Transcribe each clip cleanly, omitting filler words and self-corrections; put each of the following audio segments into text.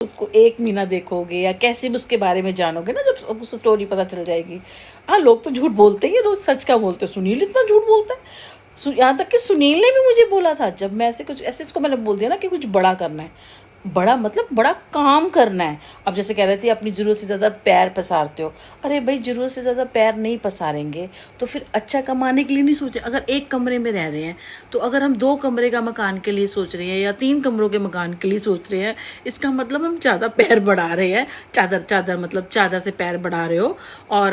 उसको 1 महीना देखोगे या कैसे भी उसके बारे में जानोगे ना, जब उसको स्टोरी पता चल जाएगी। हाँ, लोग तो झूठ बोलते ही हैं, रोज सच का बोलते हैं। सुनील इतना झूठ बोलता है, यहाँ तक कि सुनील ने भी मुझे बोला था, जब मैं ऐसे कुछ ऐसे इसको मैंने बोल दिया ना कि कुछ बड़ा करना है, बड़ा मतलब बड़ा काम करना है। अब जैसे कह रहे थे अपनी ज़रूरत से ज़्यादा पैर पसारते हो। अरे भाई, ज़रूरत से ज़्यादा पैर नहीं पसारेंगे तो फिर अच्छा कमाने के लिए नहीं सोचे। अगर एक कमरे में रह रहे हैं, तो अगर हम 2 कमरे का मकान के लिए सोच रहे हैं या 3 कमरों के मकान के लिए सोच रहे हैं, इसका मतलब हम ज़्यादा पैर बढ़ा रहे हैं। चादर मतलब चादर से पैर बढ़ा रहे हो। और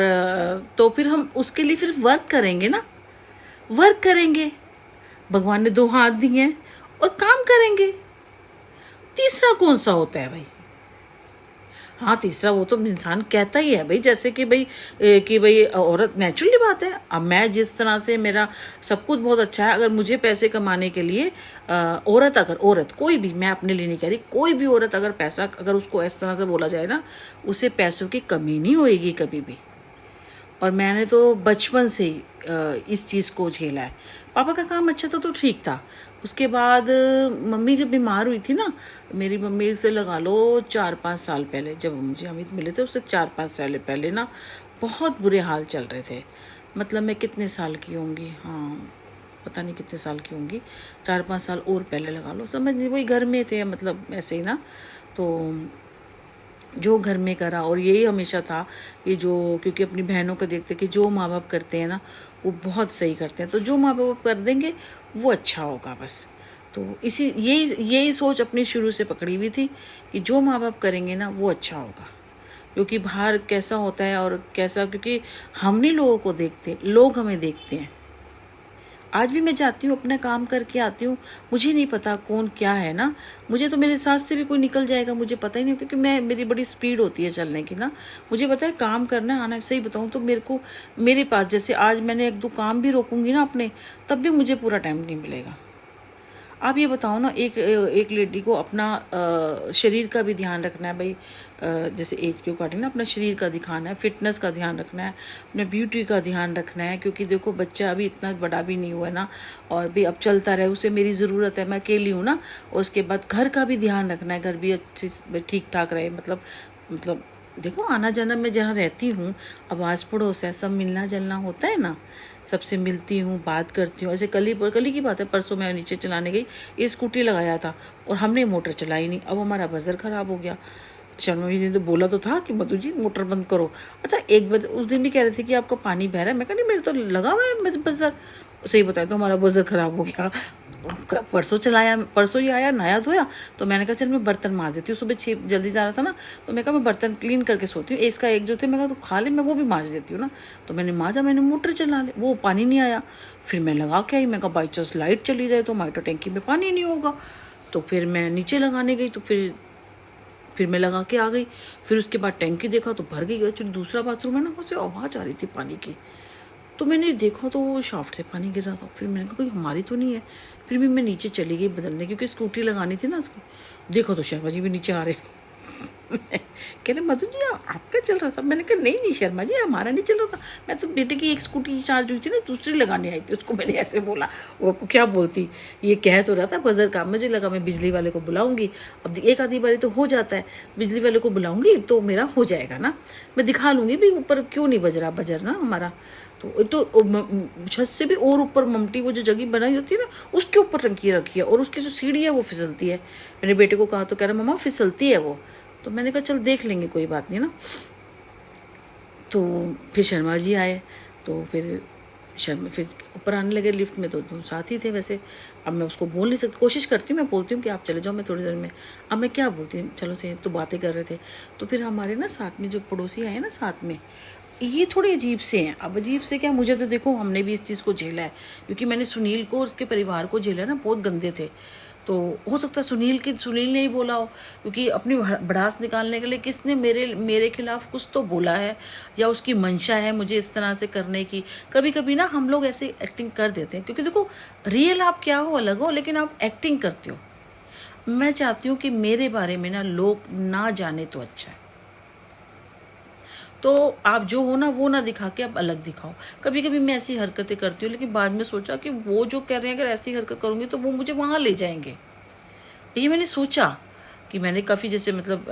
तो फिर हम उसके लिए फिर वर्क करेंगे ना, वर्क करेंगे। भगवान ने 2 हाथ दिए हैं और काम करेंगे। तीसरा कौन सा होता है भाई? हाँ, तीसरा वो तो इंसान कहता ही है भाई, जैसे कि भाई औरत, नेचुरली बात है। अब मैं जिस तरह से, मेरा सब कुछ बहुत अच्छा है, अगर मुझे पैसे कमाने के लिए औरत कोई भी, मैं अपने लिए नहीं कह रही, कोई भी औरत अगर पैसा, अगर उसको इस तरह से बोला जाए ना, उसे पैसों की कमी नहीं होएगी कभी भी। और मैंने तो बचपन से ही इस चीज़ को झेला है। पापा का काम अच्छा था तो ठीक था। उसके बाद मम्मी जब बीमार हुई थी ना, मेरी मम्मी से लगा लो 4-5 साल पहले, जब मुझे अमित मिले थे उससे 4-5 साल पहले ना, बहुत बुरे हाल चल रहे थे। मतलब मैं कितने साल की होंगी, हाँ पता नहीं कितने साल की होंगी, 4-5 साल और पहले लगा लो, समझ नहीं, वही घर में थे, मतलब ऐसे ही ना। तो जो घर में करा, और यही हमेशा था, ये जो, क्योंकि अपनी बहनों को देखते कि जो माँ बाप करते हैं ना वो बहुत सही करते हैं, तो जो माँ बाप कर देंगे वो अच्छा होगा बस। तो यही सोच अपनी शुरू से पकड़ी हुई थी कि जो माँ बाप करेंगे ना वो अच्छा होगा। क्योंकि बाहर कैसा होता है और कैसा, क्योंकि हम नहीं लोगों को देखते, लोग हमें देखते हैं। आज भी मैं जाती हूँ, अपना काम करके आती हूँ, मुझे नहीं पता कौन क्या है ना। मुझे तो मेरे साथ से भी कोई निकल जाएगा, मुझे पता ही नहीं, क्योंकि मेरी बड़ी स्पीड होती है चलने की ना। मुझे पता है काम करना है, आना। सही बताऊँ तो मेरे पास, जैसे आज मैंने 1-2 काम भी रोकूंगी ना अपने, तब भी मुझे पूरा टाइम नहीं मिलेगा। आप ये बताओ ना, एक लेडी को अपना शरीर का भी ध्यान रखना है भाई, जैसे एज के अकॉर्डिंग ना अपना शरीर का दिखाना है, फिटनेस का ध्यान रखना है, अपने ब्यूटी का ध्यान रखना है। क्योंकि देखो बच्चा अभी इतना बड़ा भी नहीं हुआ है ना, और भी अब चलता रहे, उसे मेरी ज़रूरत है, मैं अकेली हूँ ना। और उसके बाद घर का भी ध्यान रखना है, घर भी अच्छे ठीक ठाक रहे। मतलब देखो, आना जाना मैं जहाँ रहती हूँ, अब आस पड़ोस है, सब मिलना जुलना होता है ना, सबसे मिलती हूँ, बात करती हूँ। ऐसे कल ही की बात है, परसों मैं नीचे चलाने गई, ये स्कूटी लगाया था और हमने मोटर चलाई नहीं। अब हमारा बजर ख़राब हो गया। शर्मा जी ने तो बोला तो था कि मधु जी मोटर बंद करो। अच्छा, एक बजे उस दिन भी कह रहे थे कि आपका पानी बह रहा है, मैं कहा नहीं, मेरे तो लगा हुआ है बजर। सही बताया तो हमारा बजर ख़राब हो गया। परसों ही आया, नया धोया, तो मैंने कहा चल मैं बर्तन मार देती हूँ, सुबह 6 जल्दी जाना था ना, तो मैं कहा मैं बर्तन क्लीन करके सोती हूँ, इसका एक जो थे, मैं कहा तो खा ले, मैं वो भी मांज देती हूँ ना। तो मैंने मांजा, मैंने मोटर चला ले, वो पानी नहीं आया। फिर मैं लगा के आई, मैं कहा बाई चांस लाइट चली जाए तो हमारी तो टैंकी में पानी नहीं होगा। तो फिर मैं नीचे लगाने गई, तो फिर मैं लगा के आ गई। फिर उसके बाद टैंकी देखा तो भर गई। एक्चुअली दूसरा बाथरूम है ना, उससे आवाज़ आ रही थी पानी की, तो मैंने देखा तो वो शाफ्ट से पानी गिर रहा था। फिर मैंने कहा कोई हमारी तो नहीं है। फिर भी मैं नीचे चली गई बदलने, क्योंकि स्कूटी लगानी थी ना उसकी। देखो तो शर्मा जी भी नीचे आ रहे। कह रहे मधु जी आपका चल रहा था। मैंने कहा नहीं शर्मा जी, हमारा नहीं चल रहा था, मैं तो बेटे की एक स्कूटी चार्ज हुई थी ना, दूसरी लगाने आई थी, उसको मैंने ऐसे बोला। वो आपको क्या बोलती, ये कह तो रहा था बजर का। मुझे लगा मैं बिजली वाले को बुलाऊंगी, अब एक आधी बारी तो हो जाता है, बिजली वाले को बुलाऊंगी तो मेरा हो जाएगा ना, मैं दिखा लूंगी भी ऊपर क्यों नहीं बज रहा बजर ना हमारा। तो एक तो छत से भी और ऊपर ममटी, वो जो जगह बनाई होती है ना, उसके ऊपर टंकी रखी है, और उसकी जो सीढ़ी है वो फिसलती है। मैंने बेटे को कहा तो कह रहा मम्मा फिसलती है वो। तो मैंने कहा चल देख लेंगे, कोई बात नहीं ना। तो फिर शर्मा जी आए, तो फिर ऊपर आने लगे लिफ्ट में, तो साथ ही थे वैसे। अब मैं उसको बोल नहीं सकती, कोशिश करती हूँ, मैं बोलती हूँ कि आप चले जाओ, मैं थोड़ी देर में। अब मैं क्या बोलती हूँ, चलो थे तो बातें कर रहे थे। तो फिर हमारे ना साथ में जो पड़ोसी आए ना साथ में, ये थोड़े अजीब से हैं। अब अजीब से क्या, मुझे तो देखो हमने भी इस चीज़ को झेला है, क्योंकि मैंने सुनील को और उसके परिवार को झेला ना, बहुत गंदे थे। तो हो सकता है सुनील ने ही बोला हो, क्योंकि अपनी भड़ास निकालने के लिए किसने मेरे खिलाफ कुछ तो बोला है, या उसकी मंशा है मुझे इस तरह से करने की। कभी कभी ना हम लोग ऐसे एक्टिंग कर देते हैं, क्योंकि देखो रियल आप क्या हो अलग हो, लेकिन आप एक्टिंग करते हो। मैं चाहती हूँ कि मेरे बारे में ना लोग ना जाने तो अच्छा है। तो आप जो हो ना वो ना दिखा के आप अलग दिखाओ। कभी कभी मैं ऐसी हरकतें करती हूँ, लेकिन बाद में सोचा कि वो जो कह रहे हैं अगर ऐसी हरकत करूँगी तो वो मुझे वहाँ ले जाएंगे, ये मैंने सोचा। कि मैंने काफ़ी जैसे मतलब